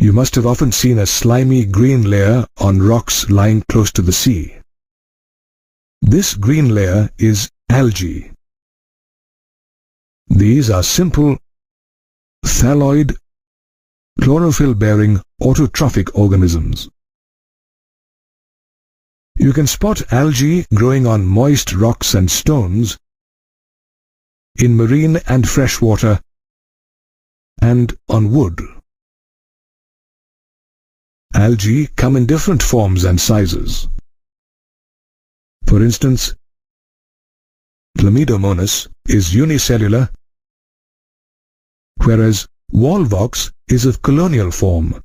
You must have often seen a slimy green layer on rocks lying close to the sea. This green layer is algae. These are simple, thalloid, chlorophyll-bearing autotrophic organisms. You can spot algae growing on moist rocks and stones, in marine and freshwater, and on wood. Algae come in different forms and sizes. For instance, Chlamydomonas is unicellular, whereas Volvox is of colonial form,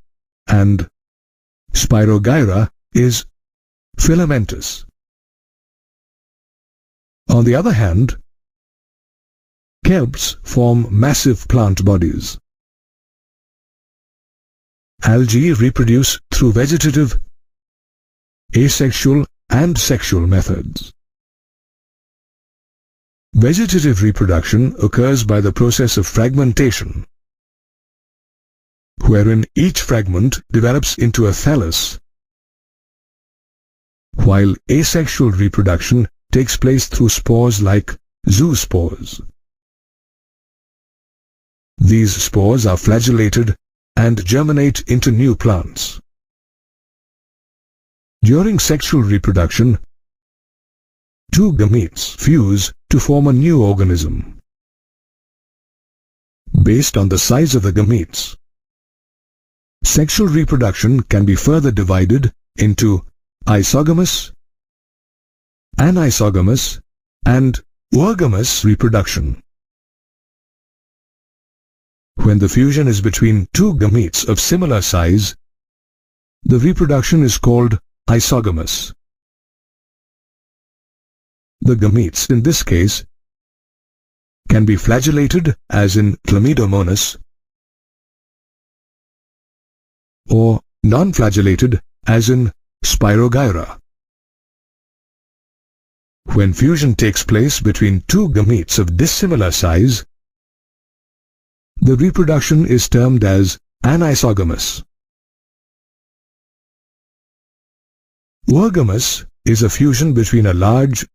and Spirogyra is filamentous. On the other hand, kelps form massive plant bodies. Algae reproduce through vegetative, asexual, and sexual methods. Vegetative reproduction occurs by the process of fragmentation, wherein each fragment develops into a thallus, while asexual reproduction takes place through spores like zoospores. These spores are flagellated and germinate into new plants. During sexual reproduction, two gametes fuse to form a new organism. Based on the size of the gametes, sexual reproduction can be further divided into isogamous, anisogamous, and oogamous reproduction. When the fusion is between two gametes of similar size, the reproduction is called isogamous. The gametes in this case can be flagellated, as in Chlamydomonas, or non-flagellated, as in Spirogyra. When fusion takes place between two gametes of dissimilar size, the reproduction is termed as anisogamous. Oogamous is a fusion between a large,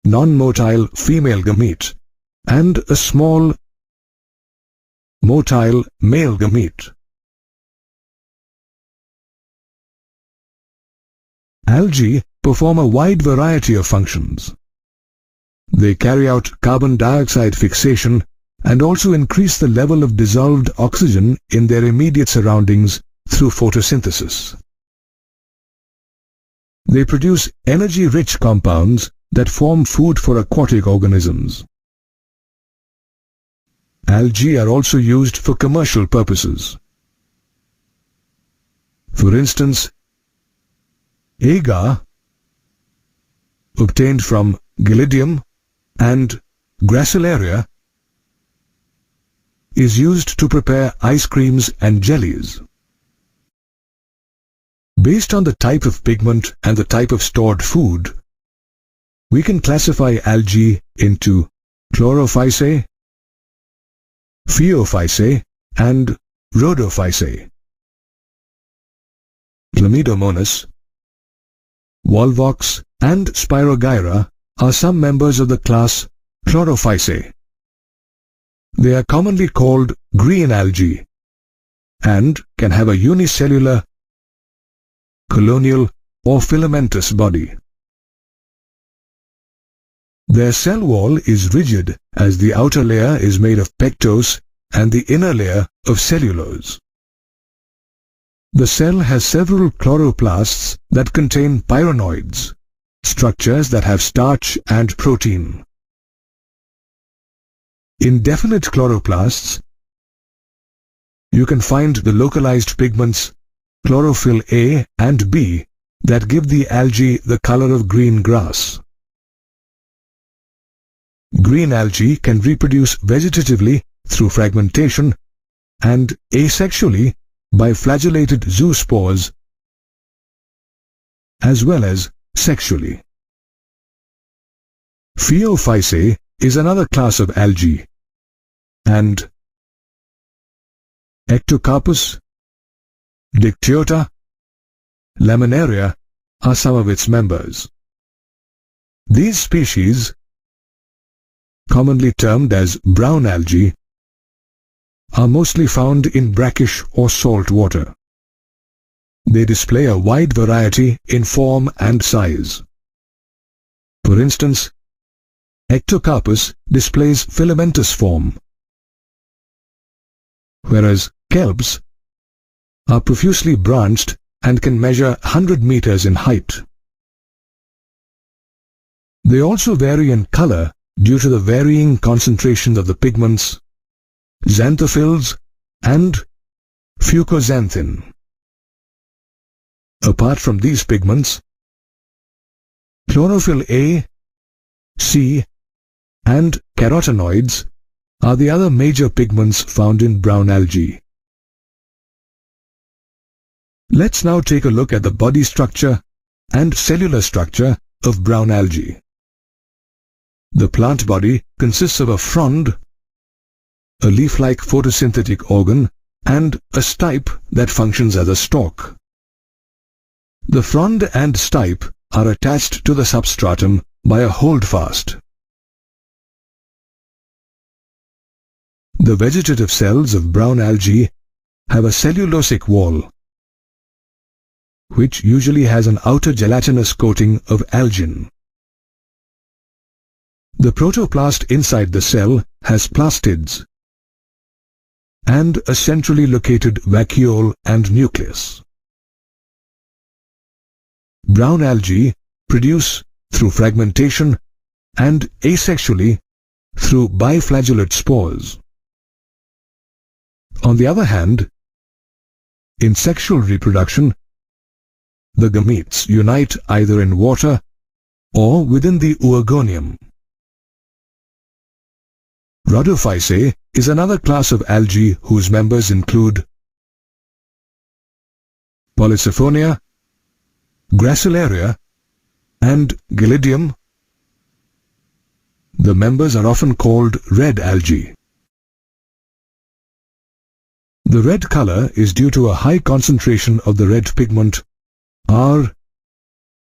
non-motile female gamete and a small, motile male gamete. Algae perform a wide variety of functions. They carry out carbon dioxide fixation and also increase the level of dissolved oxygen in their immediate surroundings through photosynthesis. They produce energy-rich compounds that form food for aquatic organisms. Algae are also used for commercial purposes. For instance, agar, obtained from Gelidium and Gracilaria, is used to prepare ice creams and jellies. Based on the type of pigment and the type of stored food, we can classify algae into chlorophysae, phaeophysae, and rhodophysae. Chlamydomonas, Volvox, and Spirogyra are some members of the class Chlorophysae. They are commonly called green algae and can have a unicellular, colonial, or filamentous body. Their cell wall is rigid, as the outer layer is made of pectose and the inner layer of cellulose. The cell has several chloroplasts that contain pyronoids, structures that have starch and protein. In definite chloroplasts, you can find the localized pigments chlorophyll A and B that give the algae the color of green grass. Green algae can reproduce vegetatively through fragmentation and asexually by flagellated zoospores, as well as sexually. Phaeophysae is another class of algae, and Ectocarpus, Dictyota, Laminaria are some of its members. These species, commonly termed as brown algae, are mostly found in brackish or salt water. They display a wide variety in form and size. For instance, Ectocarpus displays filamentous form, whereas kelps are profusely branched and can measure 100 meters in height. They also vary in color due to the varying concentration of the pigments, xanthophylls and fucoxanthin. Apart from these pigments, chlorophyll A, C, and carotenoids are the other major pigments found in brown algae. Let's now take a look at the body structure and cellular structure of brown algae. The plant body consists of a frond, a leaf-like photosynthetic organ, and a stipe that functions as a stalk. The frond and stipe are attached to the substratum by a holdfast. The vegetative cells of brown algae have a cellulosic wall, which usually has an outer gelatinous coating of algin. The protoplast inside the cell has plastids and a centrally located vacuole and nucleus. Brown algae produce through fragmentation and asexually through biflagellate spores. On the other hand, in sexual reproduction, the gametes unite either in water or within the oogonium. Rhodophyceae is another class of algae whose members include Polysiphonia, Gracilaria, and Gelidium. The members are often called red algae. The red color is due to a high concentration of the red pigment R.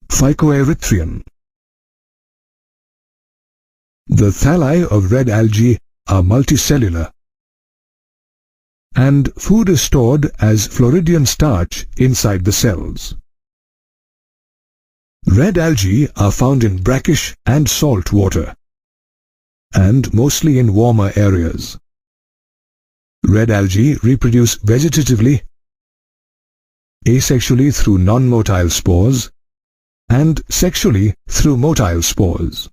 phycoerythrion. The thalli of red algae are multicellular, and food is stored as Floridian starch inside the cells. Red algae are found in brackish and salt water, and mostly in warmer areas. Red algae reproduce vegetatively, asexually through non-motile spores, and sexually through motile spores.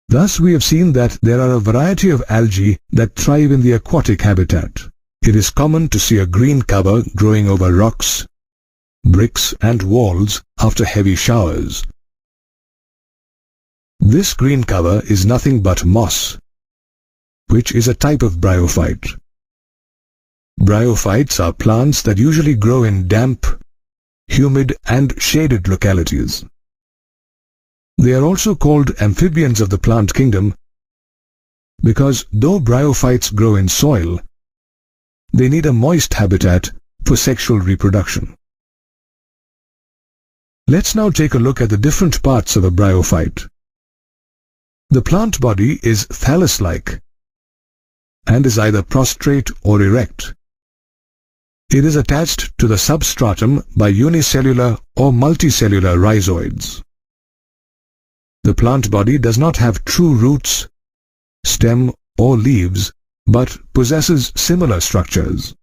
Thus we have seen that there are a variety of algae that thrive in the aquatic habitat. It is common to see a green cover growing over rocks, bricks and walls after heavy showers. This green cover is nothing but moss, which is a type of bryophyte. Bryophytes are plants that usually grow in damp, humid and shaded localities. They are also called amphibians of the plant kingdom because though bryophytes grow in soil, they need a moist habitat for sexual reproduction. Let's now take a look at the different parts of a bryophyte. The plant body is thallus-like and is either prostrate or erect. It is attached to the substratum by unicellular or multicellular rhizoids. The plant body does not have true roots, stem or leaves, but possesses similar structures.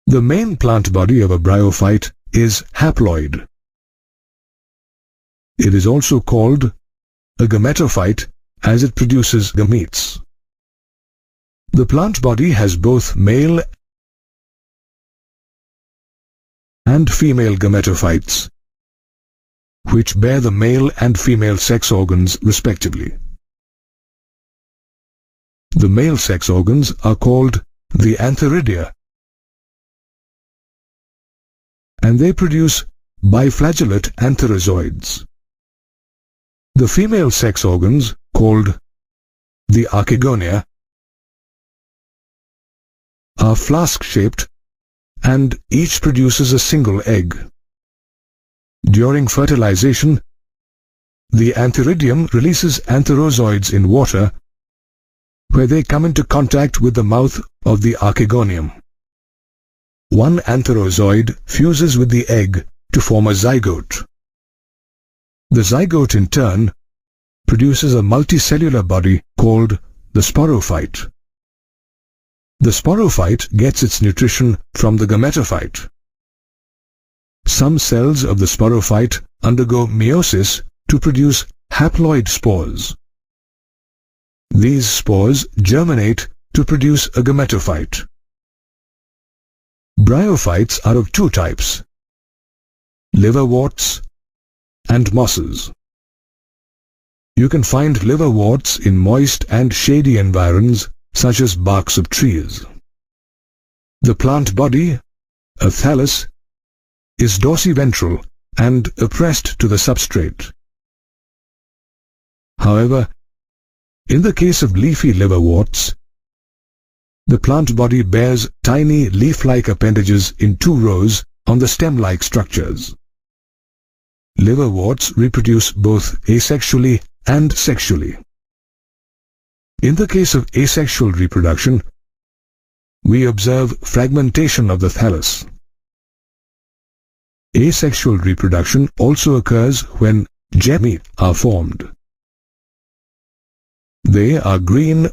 The main plant body of a bryophyte is haploid. It is also called a gametophyte as it produces gametes. The plant body has both male and female gametophytes, which bear the male and female sex organs respectively. The male sex organs are called the antheridia, and they produce biflagellate antherozoids. The female sex organs, called the archegonia, are flask-shaped and each produces a single egg. During fertilization, the antheridium releases antherozoids in water where they come into contact with the mouth of the archegonium. One antherozoid fuses with the egg to form a zygote. The zygote in turn produces a multicellular body called the sporophyte. The sporophyte gets its nutrition from the gametophyte. Some cells of the sporophyte undergo meiosis to produce haploid spores. These spores germinate to produce a gametophyte. Bryophytes are of two types: liverworts and mosses. You can find liverworts in moist and shady environs such as barks of trees. The plant body, a thallus, is dorsiventral and oppressed to the substrate. However, in the case of leafy liverworts, the plant body bears tiny leaf-like appendages in two rows on the stem-like structures. Liverworts reproduce both asexually and sexually. In the case of asexual reproduction, we observe fragmentation of the thallus. Asexual reproduction also occurs when gamete are formed. They are green,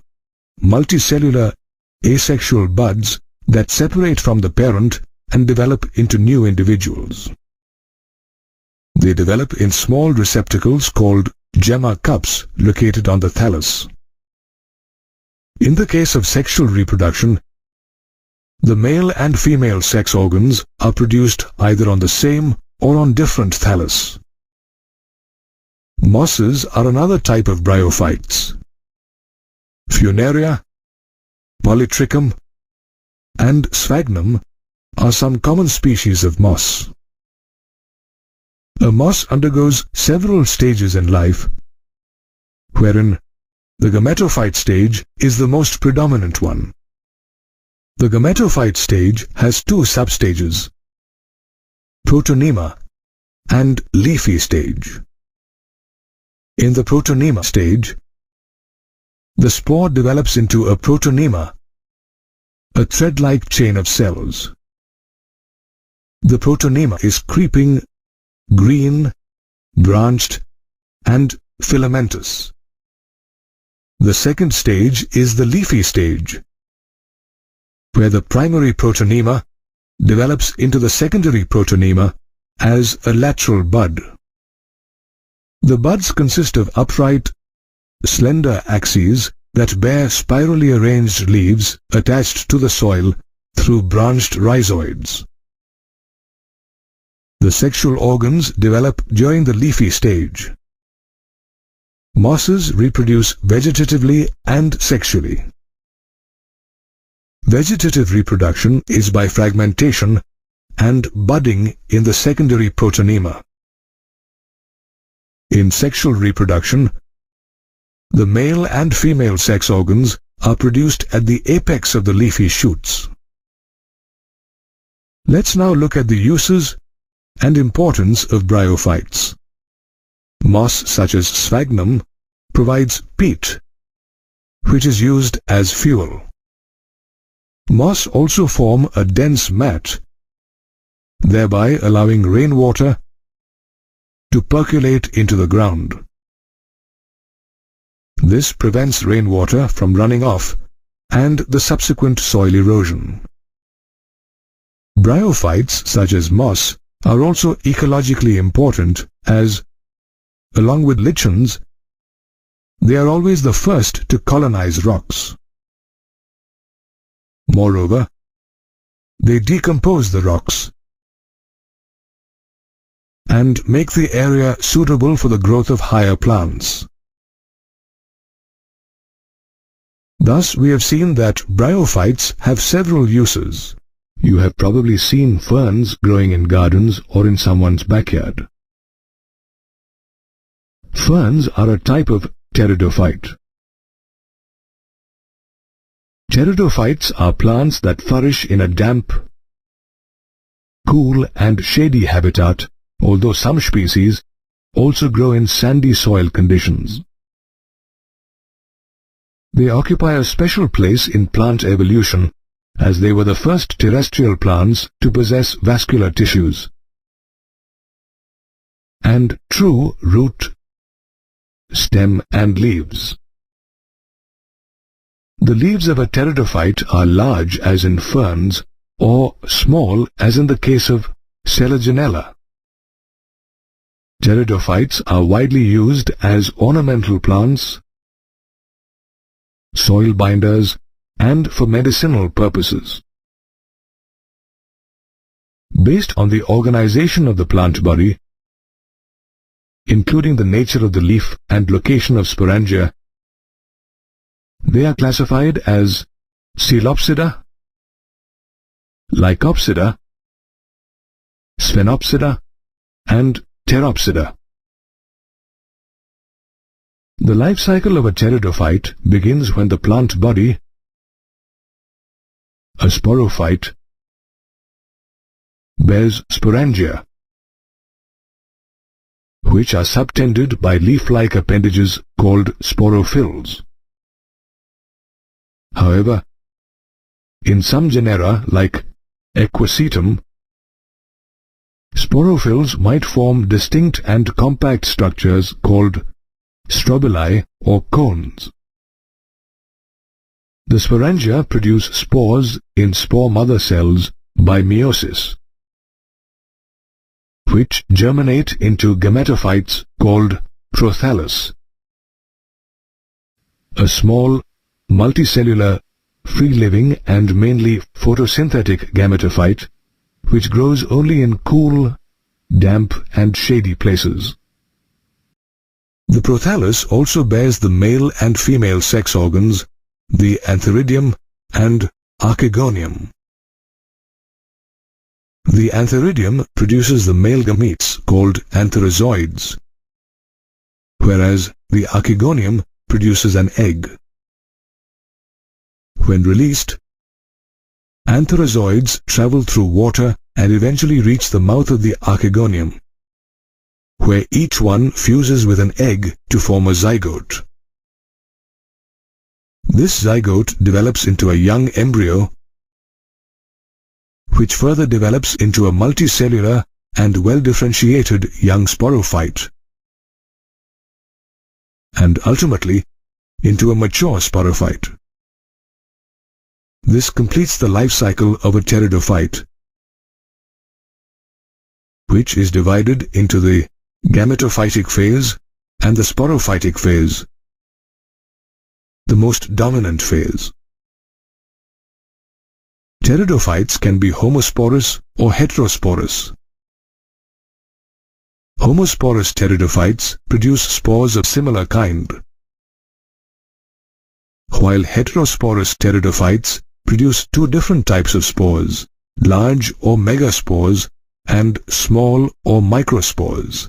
multicellular, asexual buds that separate from the parent and develop into new individuals. They develop in small receptacles called gemma cups located on the thallus. In the case of sexual reproduction, the male and female sex organs are produced either on the same or on different thallus. Mosses are another type of bryophytes. Funaria, Polytrichum, and Sphagnum are some common species of moss. A moss undergoes several stages in life, wherein the gametophyte stage is the most predominant one. The gametophyte stage has two substages, protonema and leafy stage. In the protonema stage, the spore develops into a protonema, a thread-like chain of cells. The protonema is creeping, green, branched, and filamentous. The second stage is the leafy stage, where the primary protonema develops into the secondary protonema as a lateral bud. The buds consist of upright, slender axes that bear spirally arranged leaves attached to the soil through branched rhizoids. The sexual organs develop during the leafy stage. Mosses reproduce vegetatively and sexually. Vegetative reproduction is by fragmentation and budding in the secondary protonema. In sexual reproduction, the male and female sex organs are produced at the apex of the leafy shoots. Let's now look at the uses and importance of bryophytes. Moss such as sphagnum provides peat, which is used as fuel. Moss also form a dense mat, thereby allowing rainwater to percolate into the ground. This prevents rainwater from running off and the subsequent soil erosion. Bryophytes such as moss are also ecologically important as, along with lichens, they are always the first to colonize rocks. Moreover, they decompose the rocks and make the area suitable for the growth of higher plants. Thus, we have seen that bryophytes have several uses. You have probably seen ferns growing in gardens or in someone's backyard. Ferns are a type of pteridophyte. Pteridophytes are plants that flourish in a damp, cool and shady habitat, although some species also grow in sandy soil conditions. They occupy a special place in plant evolution, as they were the first terrestrial plants to possess vascular tissues and true root, stem and leaves. The leaves of a pteridophyte are large as in ferns or small as in the case of Selaginella. Pteridophytes are widely used as ornamental plants, soil binders, and for medicinal purposes. Based on the organization of the plant body, including the nature of the leaf and location of sporangia, they are classified as Coelopsida, Lycopsida, Sphenopsida, and Pteropsida. The life cycle of a pteridophyte begins when the plant body, a sporophyte, bears sporangia, which are subtended by leaf-like appendages called sporophylls. However, in some genera like Equisetum, sporophylls might form distinct and compact structures called strobili or cones. The sporangia produce spores in spore mother cells by meiosis, which germinate into gametophytes called prothallus, a small, multicellular, free-living and mainly photosynthetic gametophyte which grows only in cool, damp and shady places. The prothallus also bears the male and female sex organs, the antheridium and archegonium. The antheridium produces the male gametes called antherozoids, whereas the archegonium produces an egg. When released, antherozoids travel through water and eventually reach the mouth of the archegonium, where each one fuses with an egg to form a zygote. This zygote develops into a young embryo, which further develops into a multicellular and well-differentiated young sporophyte, and ultimately into a mature sporophyte. This completes the life cycle of a pteridophyte, which is divided into the gametophytic phase and the sporophytic phase, the most dominant phase. Pteridophytes can be homosporous or heterosporous. Homosporous pteridophytes produce spores of similar kind, while heterosporous pteridophytes produce two different types of spores, large or megaspores and small or microspores.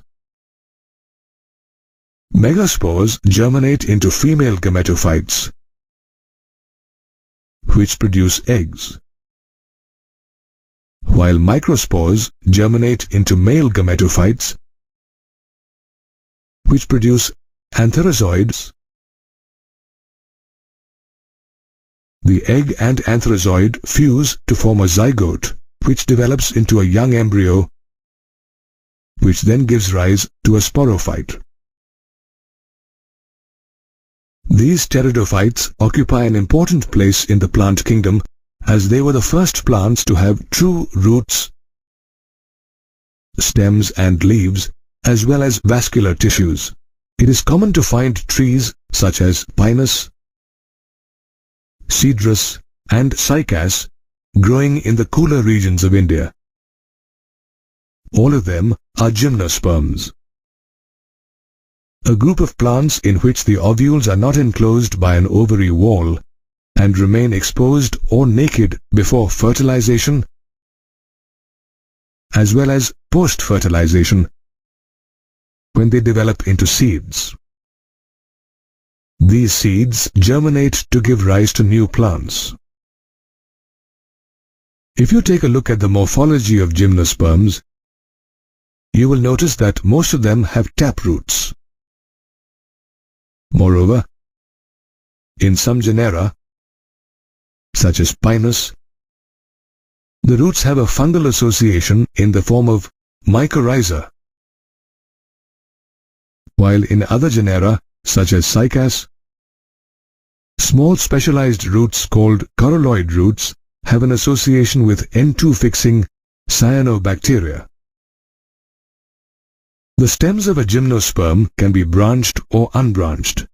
Megaspores germinate into female gametophytes, which produce eggs, while microspores germinate into male gametophytes, which produce antherozoids. The egg and antherozoid fuse to form a zygote, which develops into a young embryo, which then gives rise to a sporophyte. These pteridophytes occupy an important place in the plant kingdom, as they were the first plants to have true roots, stems and leaves, as well as vascular tissues. It is common to find trees such as pinus, cedrus and cycas growing in the cooler regions of India. All of them are gymnosperms, a group of plants in which the ovules are not enclosed by an ovary wall and remain exposed or naked before fertilization as well as post-fertilization when they develop into seeds. These seeds germinate to give rise to new plants. If you take a look at the morphology of gymnosperms, you will notice that most of them have tap roots. Moreover, in some genera, such as Pinus, the roots have a fungal association in the form of mycorrhiza, while in other genera, such as Cycas, small specialized roots called coralloid roots have an association with N2-fixing cyanobacteria. The stems of a gymnosperm can be branched or unbranched,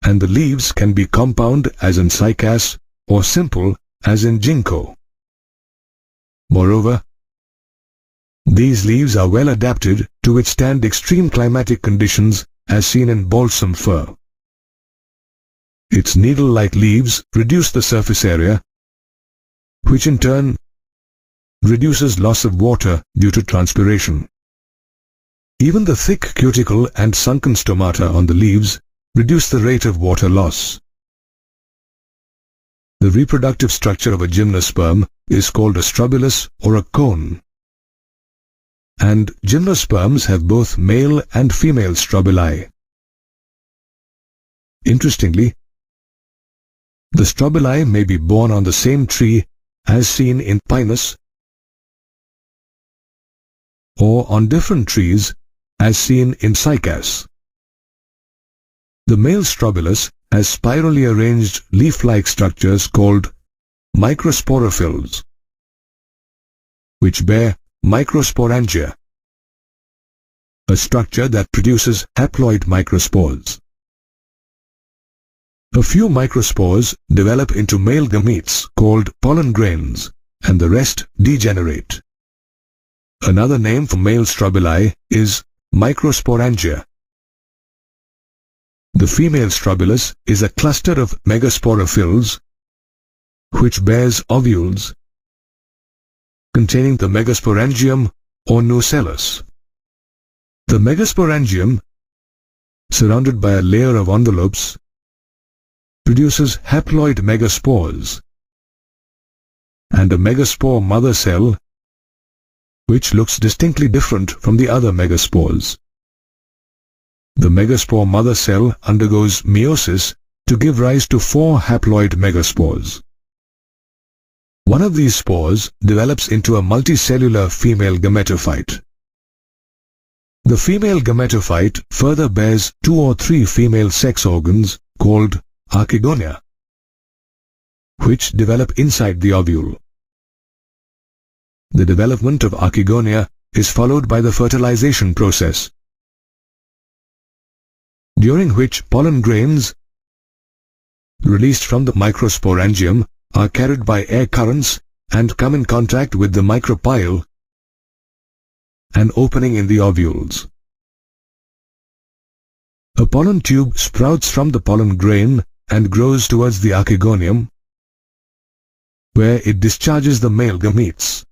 and the leaves can be compound as in Cycas or simple as in Ginkgo. Moreover, these leaves are well adapted to withstand extreme climatic conditions as seen in balsam fir. Its needle-like leaves reduce the surface area, which in turn reduces loss of water due to transpiration. Even the thick cuticle and sunken stomata on the leaves reduce the rate of water loss. The reproductive structure of a gymnosperm is called a strobilus or a cone. And gymnosperms have both male and female strobili. Interestingly, the strobili may be born on the same tree as seen in Pinus, or on different trees as seen in Cycas. The male strobilus has spirally arranged leaf-like structures called microsporophylls, which bear microsporangia, a structure that produces haploid microspores. A few microspores develop into male gametes called pollen grains, and the rest degenerate. Another name for male strobili is microsporangia. The female strobilus is a cluster of megasporophylls which bears ovules containing the megasporangium or nucellus. The megasporangium, surrounded by a layer of envelopes, produces haploid megaspores and a megaspore mother cell which looks distinctly different from the other megaspores. The megaspore mother cell undergoes meiosis to give rise to 4 haploid megaspores. One of these spores develops into a multicellular female gametophyte. The female gametophyte further bears 2 or 3 female sex organs called archegonia, which develop inside the ovule. The development of archegonia is followed by the fertilization process, during which pollen grains released from the microsporangium are carried by air currents and come in contact with the micropyle, an opening in the ovules. A pollen tube sprouts from the pollen grain and grows towards the archegonium, where it discharges the male gametes.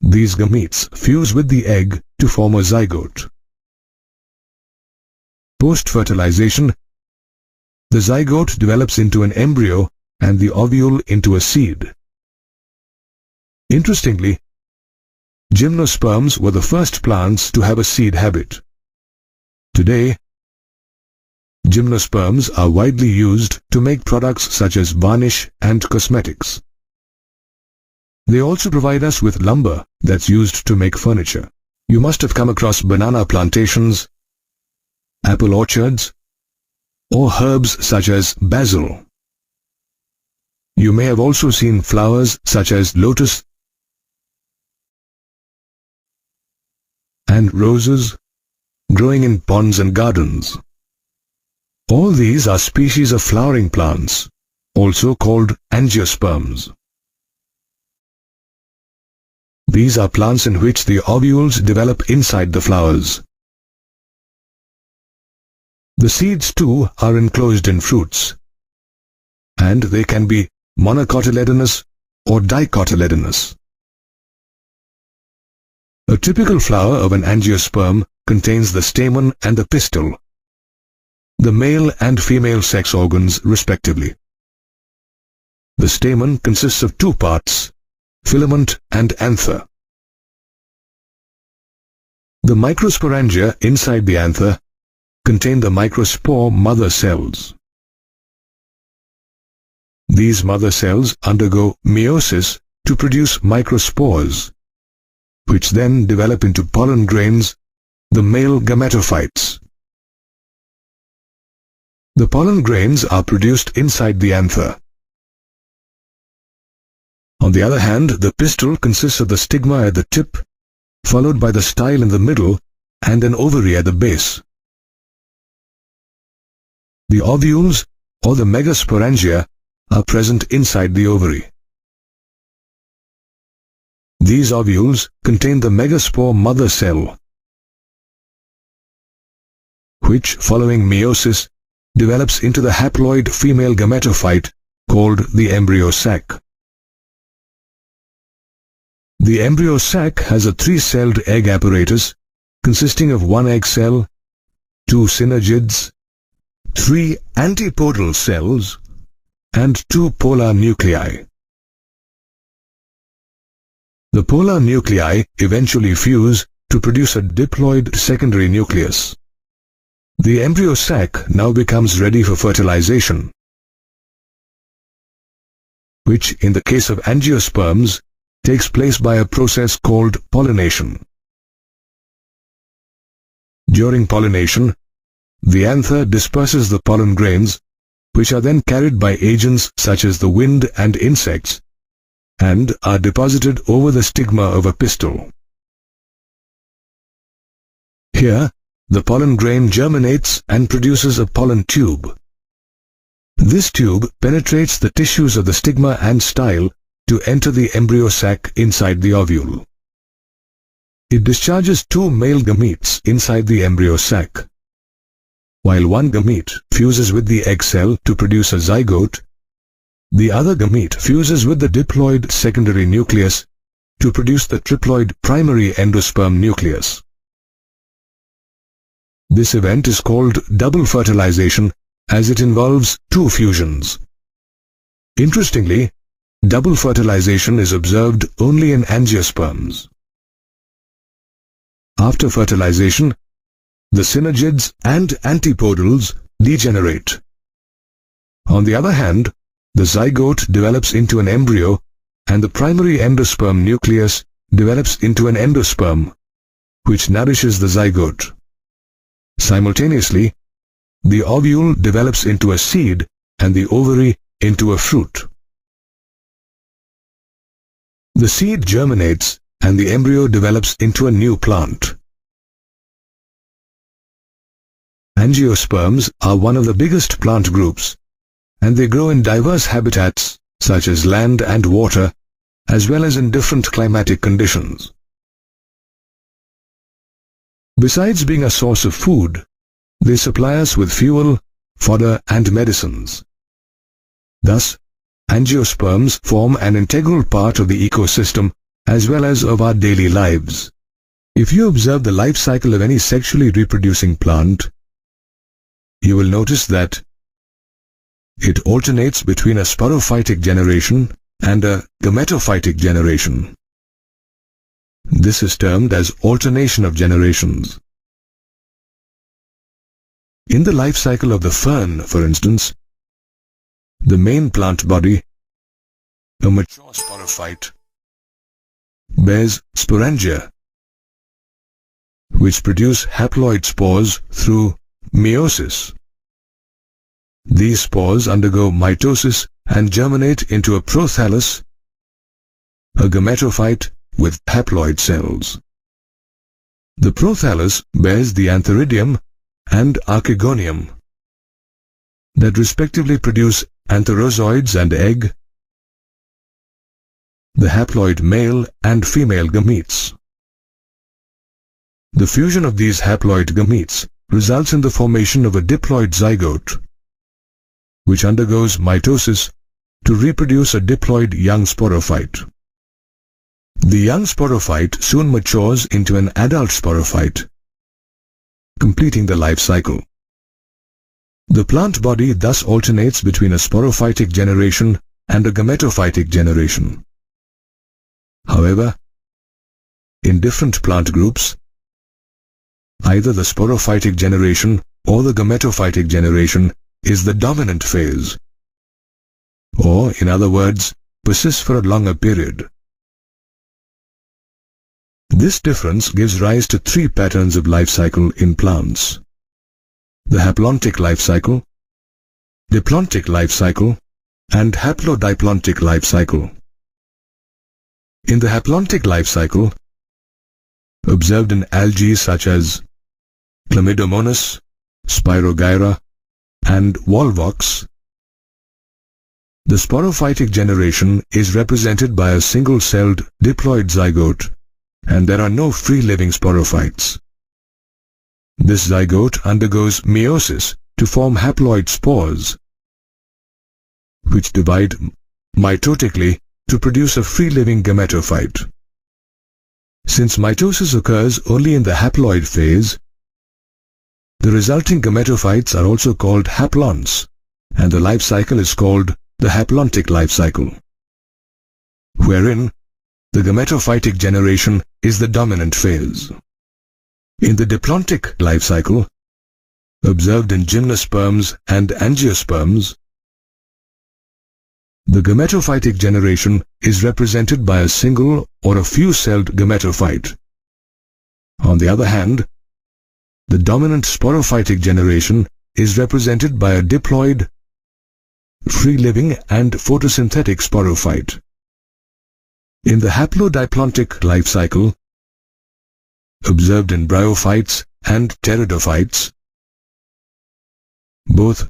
These gametes fuse with the egg to form a zygote. Post-fertilization, the zygote develops into an embryo and the ovule into a seed. Interestingly, gymnosperms were the first plants to have a seed habit. Today, gymnosperms are widely used to make products such as varnish and cosmetics. They also provide us with lumber that's used to make furniture. You must have come across banana plantations, apple orchards, or herbs such as basil. You may have also seen flowers such as lotus and roses growing in ponds and gardens. All these are species of flowering plants, also called angiosperms. These are plants in which the ovules develop inside the flowers. The seeds too are enclosed in fruits, and they can be monocotyledonous or dicotyledonous. A typical flower of an angiosperm contains the stamen and the pistil, the male and female sex organs respectively. The stamen consists of two parts, filament and anther. The microsporangia inside the anther contain the microspore mother cells. These mother cells undergo meiosis to produce microspores, which then develop into pollen grains, the male gametophytes. The pollen grains are produced inside the anther. On the other hand, the pistil consists of the stigma at the tip, followed by the style in the middle, and an ovary at the base. The ovules, or the megasporangia, are present inside the ovary. These ovules contain the megaspore mother cell, which, following meiosis, develops into the haploid female gametophyte called the embryo sac. The embryo sac has a three-celled egg apparatus consisting of one egg cell, two synergids, three antipodal cells, and two polar nuclei. The polar nuclei eventually fuse to produce a diploid secondary nucleus. The embryo sac now becomes ready for fertilization, which in the case of angiosperms takes place by a process called pollination. During pollination, the anther disperses the pollen grains, which are then carried by agents such as the wind and insects, and are deposited over the stigma of a pistil. Here, the pollen grain germinates and produces a pollen tube. This tube penetrates the tissues of the stigma and style to enter the embryo sac inside the ovule. It discharges two male gametes inside the embryo sac. While one gamete fuses with the egg cell to produce a zygote, the other gamete fuses with the diploid secondary nucleus to produce the triploid primary endosperm nucleus. This event is called double fertilization as it involves two fusions. Interestingly, double fertilization is observed only in angiosperms. After fertilization, the synergids and antipodals degenerate. On the other hand, the zygote develops into an embryo and the primary endosperm nucleus develops into an endosperm, which nourishes the zygote. Simultaneously, the ovule develops into a seed and the ovary into a fruit. The seed germinates and the embryo develops into a new plant. Angiosperms are one of the biggest plant groups, and they grow in diverse habitats such as land and water, as well as in different climatic conditions. Besides being a source of food, they supply us with fuel, fodder, and medicines. Thus, angiosperms form an integral part of the ecosystem as well as of our daily lives. If you observe the life cycle of any sexually reproducing plant, you will notice that it alternates between a sporophytic generation and a gametophytic generation. This is termed as alternation of generations. In the life cycle of the fern, for instance, the main plant body, a mature sporophyte, bears sporangia, which produce haploid spores through meiosis. These spores undergo mitosis and germinate into a prothallus, a gametophyte with haploid cells. The prothallus bears the antheridium and archegonium that respectively produce antherozoids and egg, the haploid male and female gametes. The fusion of these haploid gametes results in the formation of a diploid zygote, which undergoes mitosis to reproduce a diploid young sporophyte. The young sporophyte soon matures into an adult sporophyte, completing the life cycle. The plant body thus alternates between a sporophytic generation and a gametophytic generation. However, in different plant groups, either the sporophytic generation or the gametophytic generation is the dominant phase, or, in other words, persists for a longer period. This difference gives rise to three patterns of life cycle in plants: the haplontic life cycle, diplontic life cycle, and haplodiplontic life cycle. In the haplontic life cycle, observed in algae such as Chlamydomonas, Spirogyra, and Volvox, the sporophytic generation is represented by a single-celled diploid zygote, and there are no free-living sporophytes. This zygote undergoes meiosis to form haploid spores, which divide mitotically to produce a free-living gametophyte. Since mitosis occurs only in the haploid phase, the resulting gametophytes are also called haplons, and the life cycle is called the haplontic life cycle, wherein the gametophytic generation is the dominant phase. In the diplontic life cycle, observed in gymnosperms and angiosperms, the gametophytic generation is represented by a single or a few-celled gametophyte. On the other hand, the dominant sporophytic generation is represented by a diploid, free-living and photosynthetic sporophyte. In the haplodiplontic life cycle, observed in bryophytes and pteridophytes, both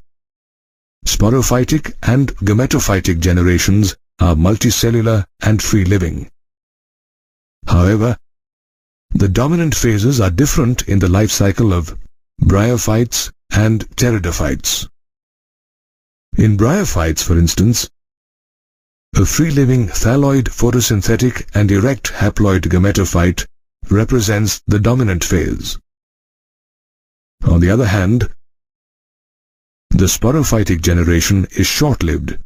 sporophytic and gametophytic generations are multicellular and free-living. However, the dominant phases are different in the life cycle of bryophytes and pteridophytes. In bryophytes, for instance, a free-living thalloid photosynthetic and erect haploid gametophyte represents the dominant phase. On the other hand, the sporophytic generation is short-lived,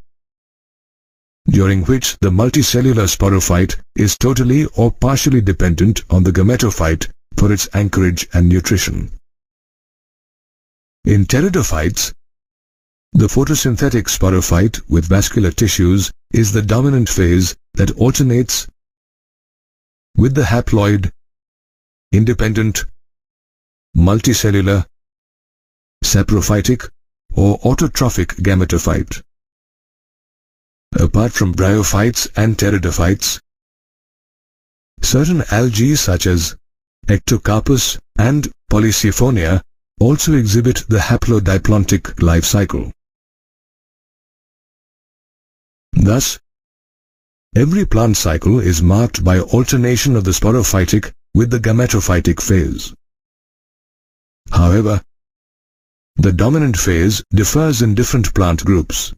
during which the multicellular sporophyte is totally or partially dependent on the gametophyte for its anchorage and nutrition. In pteridophytes, the photosynthetic sporophyte with vascular tissues is the dominant phase that alternates with the haploid, independent, multicellular, saprophytic, or autotrophic gametophyte. Apart from bryophytes and pteridophytes, certain algae such as Ectocarpus and Polysiphonia also exhibit the haplodiplontic life cycle. Thus, every plant cycle is marked by alternation of the sporophytic with the gametophytic phase. However, the dominant phase differs in different plant groups.